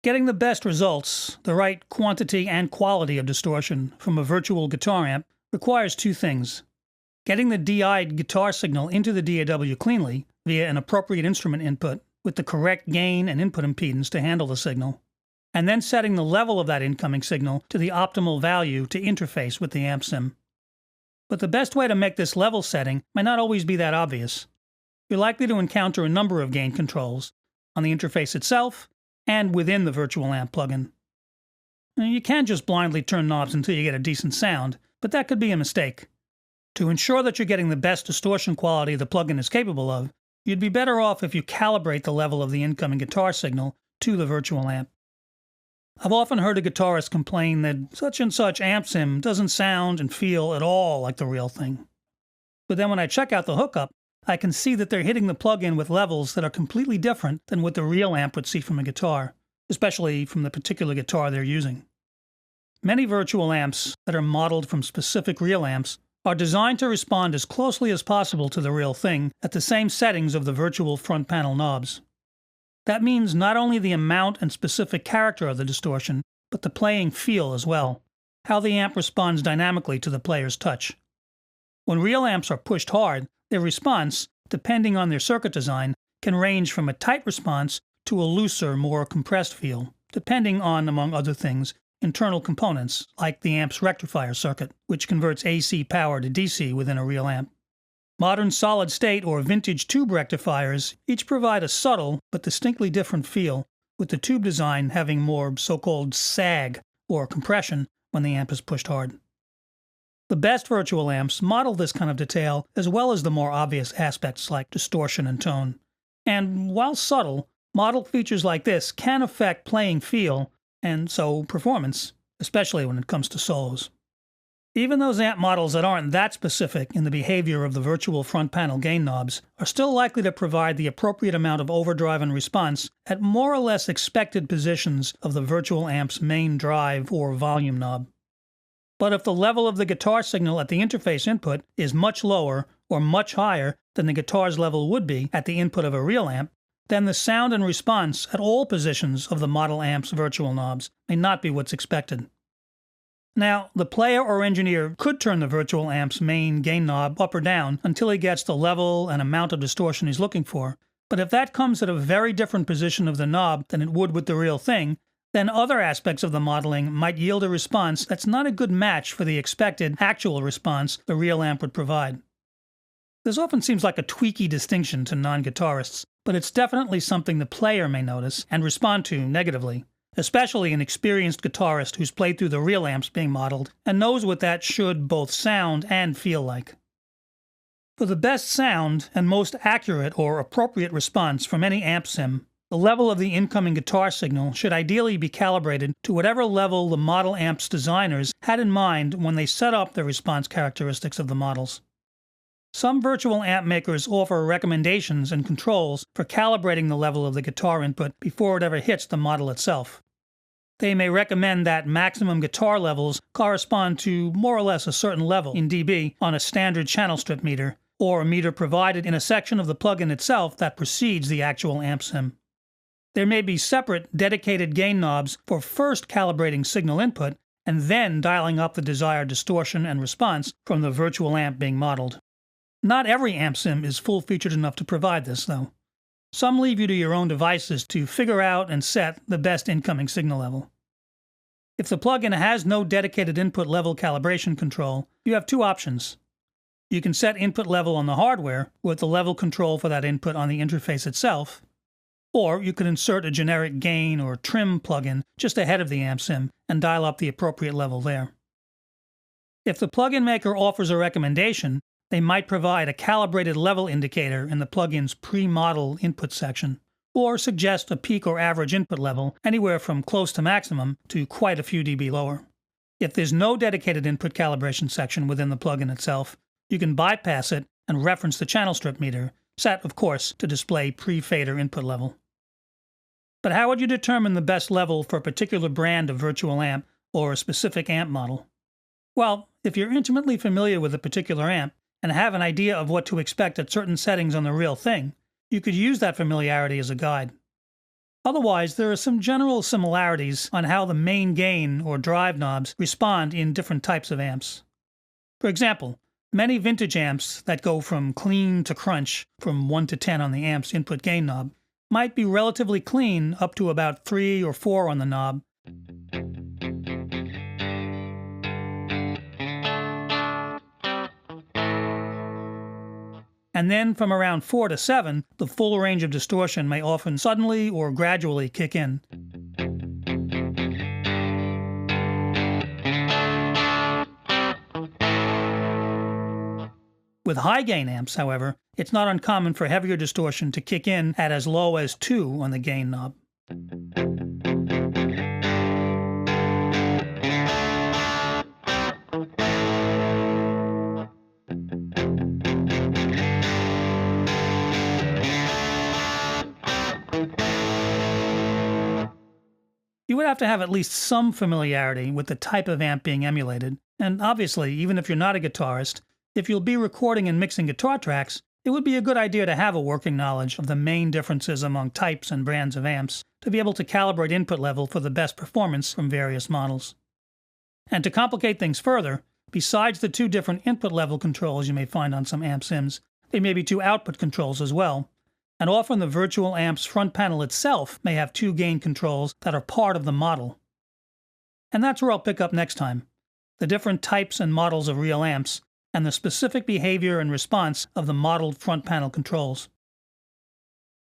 Getting the best results, the right quantity and quality of distortion from a virtual guitar amp requires two things. Getting the DI'd guitar signal into the DAW cleanly via an appropriate instrument input with the correct gain and input impedance to handle the signal, and then setting the level of that incoming signal to the optimal value to interface with the amp sim. But the best way to make this level setting might not always be that obvious. You're likely to encounter a number of gain controls on the interface itself and within the virtual amp plugin. You can just blindly turn knobs until you get a decent sound, but that could be a mistake. To ensure that you're getting the best distortion quality the plugin is capable of, you'd be better off if you calibrate the level of the incoming guitar signal to the virtual amp. I've often heard a guitarist complain that such and such amp sim doesn't sound and feel at all like the real thing. But then when I check out the hookup, I can see that they're hitting the plugin with levels that are completely different than what the real amp would see from a guitar, especially from the particular guitar they're using. Many virtual amps that are modeled from specific real amps are designed to respond as closely as possible to the real thing at the same settings of the virtual front panel knobs. That means not only the amount and specific character of the distortion, but the playing feel as well, how the amp responds dynamically to the player's touch. When real amps are pushed hard, their response, depending on their circuit design, can range from a tight response to a looser, more compressed feel, depending on, among other things, internal components, like the amp's rectifier circuit, which converts AC power to DC within a real amp. Modern solid-state or vintage tube rectifiers each provide a subtle but distinctly different feel, with the tube design having more so-called sag, or compression, when the amp is pushed hard. The best virtual amps model this kind of detail as well as the more obvious aspects like distortion and tone. And while subtle, model features like this can affect playing feel, and so performance, especially when it comes to solos. Even those amp models that aren't that specific in the behavior of the virtual front panel gain knobs are still likely to provide the appropriate amount of overdrive and response at more or less expected positions of the virtual amp's main drive or volume knob. But if the level of the guitar signal at the interface input is much lower or much higher than the guitar's level would be at the input of a real amp, then the sound and response at all positions of the model amp's virtual knobs may not be what's expected. Now, the player or engineer could turn the virtual amp's main gain knob up or down until he gets the level and amount of distortion he's looking for, but if that comes at a very different position of the knob than it would with the real thing, then other aspects of the modeling might yield a response that's not a good match for the expected actual response the real amp would provide. This often seems like a tweaky distinction to non-guitarists, but it's definitely something the player may notice and respond to negatively, especially an experienced guitarist who's played through the real amps being modeled and knows what that should both sound and feel like. For the best sound and most accurate or appropriate response from any amp sim, the level of the incoming guitar signal should ideally be calibrated to whatever level the model amp's designers had in mind when they set up the response characteristics of the models. Some virtual amp makers offer recommendations and controls for calibrating the level of the guitar input before it ever hits the model itself. They may recommend that maximum guitar levels correspond to more or less a certain level in dB on a standard channel strip meter, or a meter provided in a section of the plugin itself that precedes the actual amp sim. There may be separate, dedicated gain knobs for first calibrating signal input and then dialing up the desired distortion and response from the virtual amp being modeled. Not every amp sim is full-featured enough to provide this, though. Some leave you to your own devices to figure out and set the best incoming signal level. If the plugin has no dedicated input level calibration control, you have two options. You can set input level on the hardware with the level control for that input on the interface itself, or you could insert a generic gain or trim plugin just ahead of the amp sim and dial up the appropriate level there. If the plugin maker offers a recommendation, they might provide a calibrated level indicator in the plugin's pre-model input section, or suggest a peak or average input level anywhere from close to maximum to quite a few dB lower. If there's no dedicated input calibration section within the plugin itself, you can bypass it and reference the channel strip meter, set, of course, to display pre-fader input level. But how would you determine the best level for a particular brand of virtual amp or a specific amp model? Well, if you're intimately familiar with a particular amp and have an idea of what to expect at certain settings on the real thing, you could use that familiarity as a guide. Otherwise, there are some general similarities on how the main gain or drive knobs respond in different types of amps. For example, many vintage amps that go from clean to crunch from 1 to 10 on the amp's input gain knob might be relatively clean up to about 3 or 4 on the knob. And then from around 4 to 7, the full range of distortion may often suddenly or gradually kick in. With high-gain amps, however, it's not uncommon for heavier distortion to kick in at as low as 2 on the gain knob. You would have to have at least some familiarity with the type of amp being emulated, and obviously, even if you're not a guitarist, if you'll be recording and mixing guitar tracks, it would be a good idea to have a working knowledge of the main differences among types and brands of amps to be able to calibrate input level for the best performance from various models. And to complicate things further, besides the 2 different input level controls you may find on some amp sims, there may be 2 output controls as well, and often the virtual amp's front panel itself may have 2 gain controls that are part of the model. And that's where I'll pick up next time: the different types and models of real amps, and the specific behavior and response of the modeled front panel controls.